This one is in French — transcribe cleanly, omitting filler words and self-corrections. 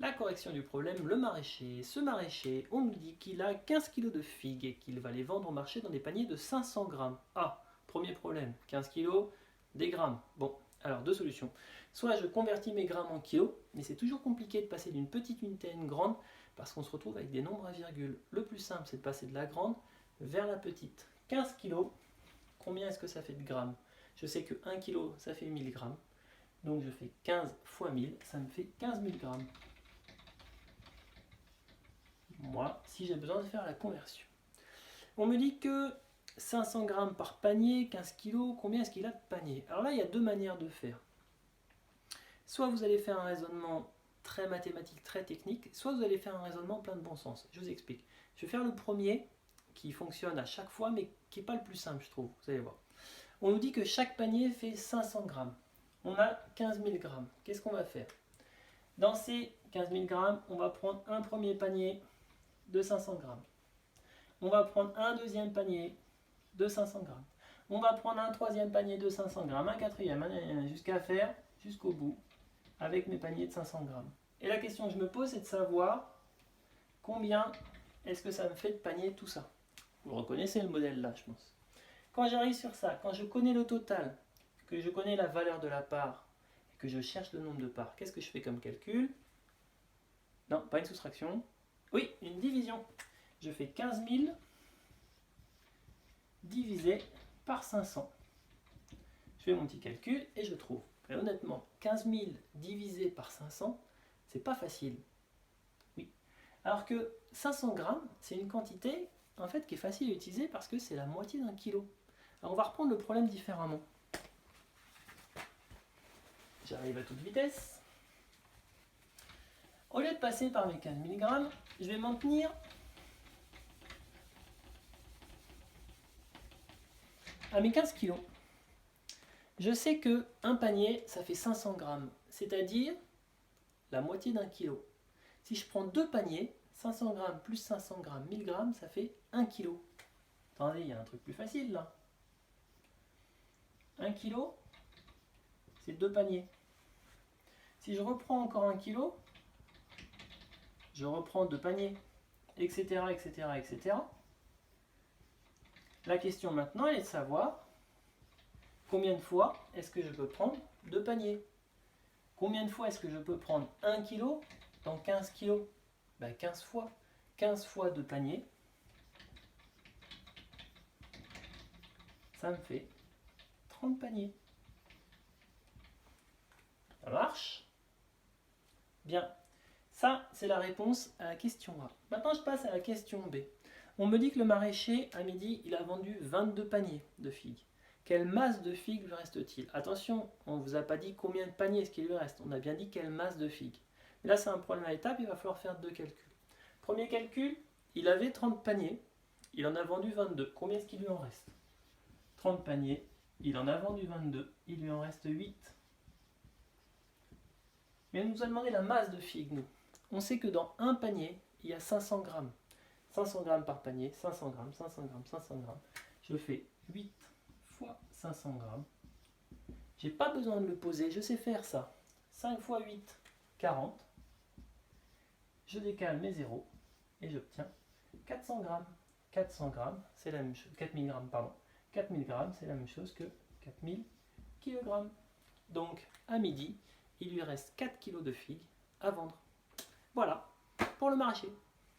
La correction du problème, le maraîcher. Ce maraîcher, on nous dit qu'il a 15 kg de figues et qu'il va les vendre au marché dans des paniers de 500 grammes. Ah, premier problème, 15 kg, des grammes. Bon, alors deux solutions. Soit je convertis mes grammes en kilos, mais c'est toujours compliqué de passer d'une petite unité à une grande parce qu'on se retrouve avec des nombres à virgule. Le plus simple, c'est de passer de la grande vers la petite. 15 kg, combien est-ce que ça fait de grammes? Je sais que 1 kg, ça fait 1000 grammes. Donc je fais 15 fois 1000, ça me fait 15 000 grammes. Moi, si j'ai besoin de faire la conversion. On me dit que 500 grammes par panier, 15 kg, combien est-ce qu'il a de panier? Alors là, il y a deux manières de faire. Soit vous allez faire un raisonnement très mathématique, très technique, soit vous allez faire un raisonnement plein de bon sens. Je vous explique. Je vais faire le premier, qui fonctionne à chaque fois, mais qui n'est pas le plus simple, je trouve. Vous allez voir. On nous dit que chaque panier fait 500 grammes. On a 15 000 grammes. Qu'est-ce qu'on va faire? Dans ces 15 000 grammes, on va prendre un premier panier de 500 grammes. On va prendre un deuxième panier de 500 grammes. On va prendre un troisième panier de 500 grammes, un quatrième, jusqu'à faire jusqu'au bout avec mes paniers de 500 grammes. Et la question que je me pose, c'est de savoir combien est-ce que ça me fait de panier tout ça. Vous reconnaissez le modèle là, je pense. Quand j'arrive sur ça, quand je connais le total, que je connais la valeur de la part, et que je cherche le nombre de parts, qu'est-ce que je fais comme calcul? Non, pas une soustraction. Oui, une division. Je fais 15 000 divisé par 500. Je fais mon petit calcul et je trouve. Et honnêtement, 15 000 divisé par 500, c'est pas facile. Oui. Alors que 500 grammes, c'est une quantité en fait qui est facile à utiliser parce que c'est la moitié d'un kilo. Alors on va reprendre le problème différemment. J'arrive à toute vitesse. Au lieu de passer par mes 15 000 grammes, je vais m'en tenir à mes 15 kilos. Je sais que un panier, ça fait 500 grammes, c'est-à-dire la moitié d'un kilo. Si je prends deux paniers, 500 grammes plus 500 grammes, 1000 grammes, ça fait 1 kilo. Attendez, il y a un truc plus facile là. 1 kilo, c'est deux paniers. Si je reprends encore 1 kilo, je reprends deux paniers, etc., etc., etc. La question maintenant, elle est de savoir combien de fois est-ce que je peux prendre deux paniers? Combien de fois est-ce que je peux prendre 1 kg dans 15 kg? 15 fois. 15 fois deux paniers, ça me fait 30 paniers. Ça marche? Bien. Ça, c'est la réponse à la question A. Maintenant, je passe à la question B. On me dit que le maraîcher, à midi, il a vendu 22 paniers de figues. Quelle masse de figues lui reste-t-il? Attention, on ne vous a pas dit combien de paniers est-ce qu'il lui reste. On a bien dit quelle masse de figues. Mais là, c'est un problème à étapes, il va falloir faire deux calculs. Premier calcul, il avait 30 paniers, il en a vendu 22. Combien est-ce qu'il lui en reste? 30 paniers, il en a vendu 22, il lui en reste 8. Mais on nous a demandé la masse de figues, nous. On sait que dans un panier, il y a 500 grammes. 500 grammes par panier, 500 grammes, 500 grammes, 500 grammes. Je fais 8 fois 500 grammes. J'ai pas besoin de le poser, je sais faire ça. 5 fois 8, 40. Je décale mes zéros et j'obtiens 400 grammes. 400 grammes, c'est la même chose. 4000 grammes, pardon. 4000 grammes, c'est la même chose que 4000 kilogrammes. Donc, à midi, il lui reste 4 kg de figues à vendre. Voilà, pour le maraîcher.